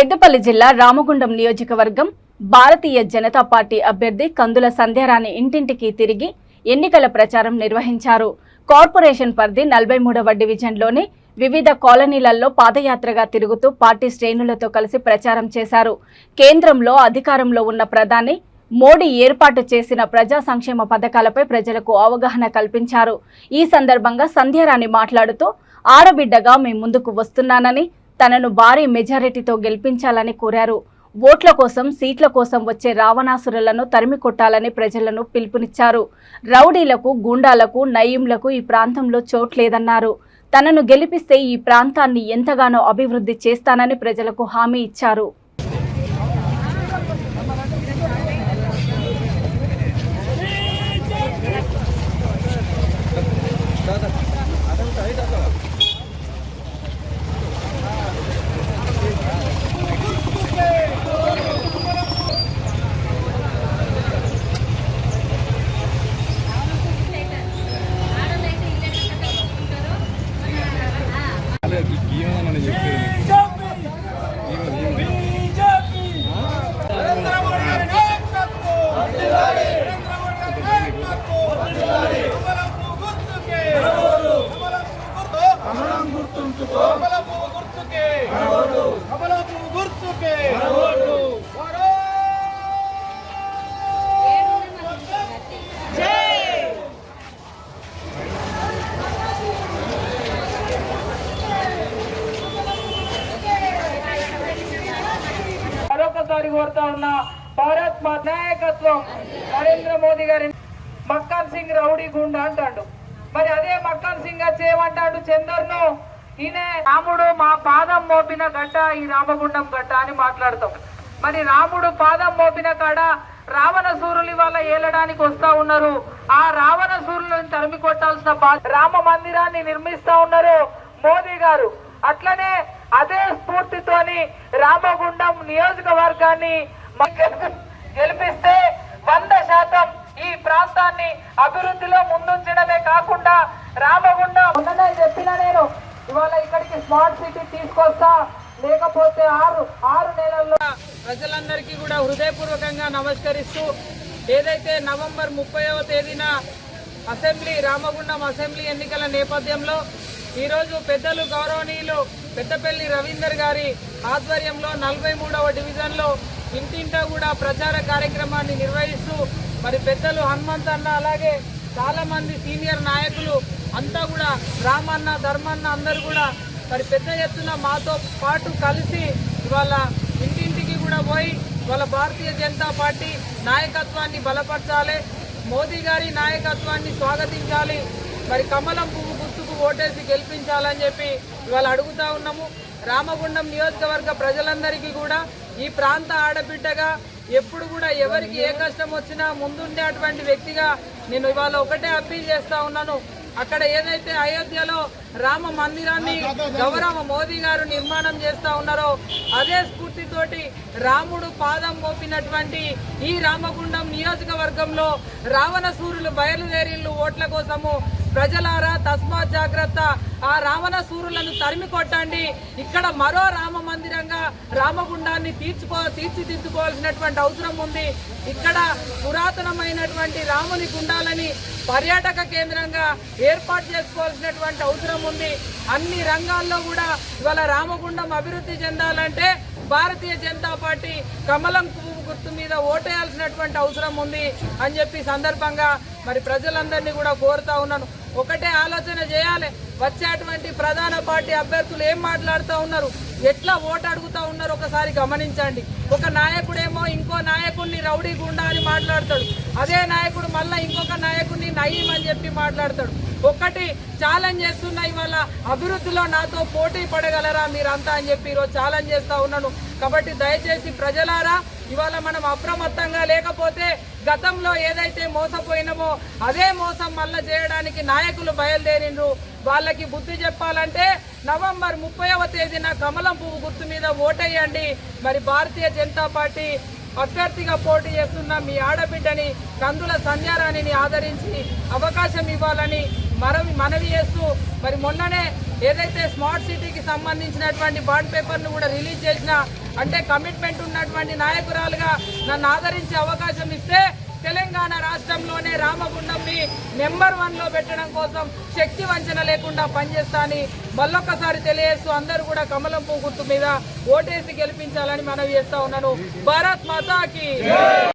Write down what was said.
పెద్దపల్లి జిల్లా రామగుండం నియోజకవర్గం భారతీయ జనతా పార్టీ అభ్యర్థి కందుల సంధ్యారాణి ఇంటింటికి తిరిగి ఎన్నికల ప్రచారం నిర్వహించారు. కార్పొరేషన్ పరిధి 43వ డివిజన్లోని వివిధ కాలనీలలో పాదయాత్రగా తిరుగుతూ పార్టీ శ్రేణులతో కలిసి ప్రచారం చేశారు. కేంద్రంలో అధికారంలో ఉన్న ప్రధాని మోడీ ఏర్పాటు చేసిన ప్రజా సంక్షేమ పథకాలపై ప్రజలకు అవగాహన కల్పించారు. ఈ సందర్భంగా సంధ్యారాణి మాట్లాడుతూ ఆడబిడ్డగా మేము ముందుకు వస్తున్నానని, తనను భారీ మెజారిటీతో గెలిపించాలని కోరారు. ఓట్ల కోసం, సీట్ల కోసం వచ్చే రావణాసురులను తరిమి కొట్టాలని ప్రజలను పిలుపునిచ్చారు. రౌడీలకు, గూండాలకు, నయీంలకు ఈ ప్రాంతంలో చోట్లేదన్నారు. తనను గెలిపిస్తే ఈ ప్రాంతాన్ని ఎంతగానో అభివృద్ధి చేస్తానని ప్రజలకు హామీ ఇచ్చారు. కోరుతా ఉన్న భారత్ మా నాయకత్వం నరేంద్ర మోదీ గారి మక్కన్ సింగ్ రౌడీ గుండా అంటాడు. మరి అదే మక్కన్ సింగ్ చేయమంటాడు చందర్ను. ఈయన రాముడు మా పాదం మోపిన గడ్డ ఈ రామగుండం గడ్డ అని మాట్లాడతాం. మరి రాముడు పాదం మోపిన కాడ రావణ సూరులు ఇవాళ ఏలడానికి వస్తా ఉన్నారు. ఆ రావణ సూరులను తరిమి కొట్టాల్సిన రామ మందిరాన్ని నిర్మిస్తా ఉన్నారు మోదీ గారు. అట్లనే అదే స్ఫూర్తితోని రామగుండం నియోజకవర్గాన్ని గెలిపిస్తే 100% ఈ ప్రాంతాన్ని అభివృద్ధిలో ముందుంచడమే కాకుండా రామగుండం ఉన్నదే చెప్పిన నేను ఇవాళ ఇక్కడికి స్మార్ట్ సిటీ తీసుకొస్తా, లేకపోతే ఆరు నెలల్లో ప్రజలందరికీ కూడా హృదయపూర్వకంగా నమస్కరిస్తూ, ఏదైతే నవంబర్ 30వ తేదీన రామగుండం అసెంబ్లీ ఎన్నికల నేపథ్యంలో ఈరోజు పెద్దలు గౌరవనీయులు పెద్దపల్లి రవీందర్ గారి ఆధ్వర్యంలో 43వ డివిజన్లో ఇంటింటా కూడా ప్రచార కార్యక్రమాన్ని నిర్వహిస్తూ మరి పెద్దలు హనుమంత్ అన్న, అలాగే చాలా మంది సీనియర్ నాయకులు అంతా కూడా రామన్న, ధర్మన్న అందరూ కూడా మరి పెద్ద ఎత్తున మాతో పాటు కలిసి ఇవాళ ఇంటింటికి కూడా పోయి వాళ్ళ భారతీయ జనతా పార్టీ నాయకత్వాన్ని బలపరచాలి, మోదీ గారి నాయకత్వాన్ని స్వాగతించాలి, మరి కమలం పువ్వు గుర్తుకు ఓటేసి గెలిపించాలని చెప్పి ఇవాళ అడుగుతా ఉన్నాము. రామగుండం నియోజకవర్గ ప్రజలందరికీ కూడా ఈ ప్రాంత ఆడబిడ్డగా ఎప్పుడు కూడా ఎవరికి ఏ కష్టం వచ్చినా ముందుండేటువంటి వ్యక్తిగా నేను ఇవాళ ఒకటే అప్పీల్ చేస్తా ఉన్నాను. అక్కడ ఏదైతే అయోధ్యలో రామ మందిరాన్ని గౌరవ మోదీ గారు నిర్మాణం చేస్తా ఉన్నారో అదే స్ఫూర్తితోటి రాముడు పాదం మోపినటువంటి ఈ రామగుండం నియోజకవర్గంలో రావణ సూరులు బయలుదేరిళ్ళు ఓట్ల కోసము. ప్రజలారా తస్మాత్ జాగ్రత్త, ఆ రావణ సూరులను తరిమి కొట్టండి. ఇక్కడ మరో రామ మందిరంగా రామగుండాన్ని తీర్చిదిద్దుకోవాల్సినటువంటి అవసరం ఉంది. ఇక్కడ పురాతనమైనటువంటి రాముని గుండాలని పర్యాటక కేంద్రంగా ఏర్పాటు చేసుకోవాల్సినటువంటి అవసరం ఉంది. అన్ని రంగాల్లో కూడా ఇవాళ రామగుండం అభివృద్ధి చెందాలంటే భారతీయ జనతా పార్టీ కమలం పువ్వు గుర్తు మీద ఓటేయాల్సినటువంటి అవసరం ఉంది అని చెప్పి సందర్భంగా మరి ప్రజలందరినీ కూడా కోరుతా ఉన్నాను. ఒకటే ఆలోచన చేయాలి, వచ్చేటువంటి ప్రధాన పార్టీ అభ్యర్థులు ఏం మాట్లాడుతూ ఉన్నారు, ఎట్లా ఓటు అడుగుతా ఉన్నారు ఒకసారి గమనించండి. ఒక నాయకుడేమో ఇంకో నాయకుడిని రౌడీ గుండా అని మాట్లాడతాడు, అదే నాయకుడు మళ్ళీ ఇంకొక నాయకుడిని నయీం అని చెప్పి మాట్లాడతాడు. ఒక్కటి ఛాలెంజ్ చేస్తున్నా, ఇవాళ అభివృద్ధిలో నాతో పోటీ పడగలరా మీరంతా అని చెప్పి ఈరోజు ఛాలెంజ్ చేస్తా ఉన్నాను. కాబట్టి దయచేసి ప్రజలారా ఇవాళ మనం అప్రమత్తంగా లేకపోతే గతంలో ఏదైతే మోసపోయినామో అదే మోసం మళ్ళా చేయడానికి నాయకులు బయలుదేరిండ్రు. వాళ్ళకి బుద్ధి చెప్పాలంటే నవంబర్ 30వ తేదీన కమలం పువ్వు గుర్తు మీద ఓటేయండి. మరి భారతీయ జనతా పార్టీ అభ్యర్థిగా పోటీ చేస్తున్న మీ ఆడబిడ్డని కందుల సంధ్యారాణిని ఆదరించి అవకాశం ఇవ్వాలని మనవి చేస్తూ మరి మొన్ననే ఏదైతే స్మార్ట్ సిటీకి సంబంధించినటువంటి బాండ్ పేపర్ను కూడా రిలీజ్ చేసిన అంటే కమిట్మెంట్ ఉన్నటువంటి నాయకురాలుగా నన్ను ఆదరించే అవకాశం ఇస్తే తెలంగాణ రాష్ట్రంలోనే రామగుండంని నెంబర్ 1లో పెట్టడం కోసం శక్తి వంచన లేకుండా పనిచేస్తా అని మళ్ళొక్కసారి తెలియజేస్తూ అందరూ కూడా కమలం పువ్వు గుర్తు మీద ఓటేసి గెలిపించాలని మనవి చేస్తా ఉన్నాను. భారత్ మాతాకి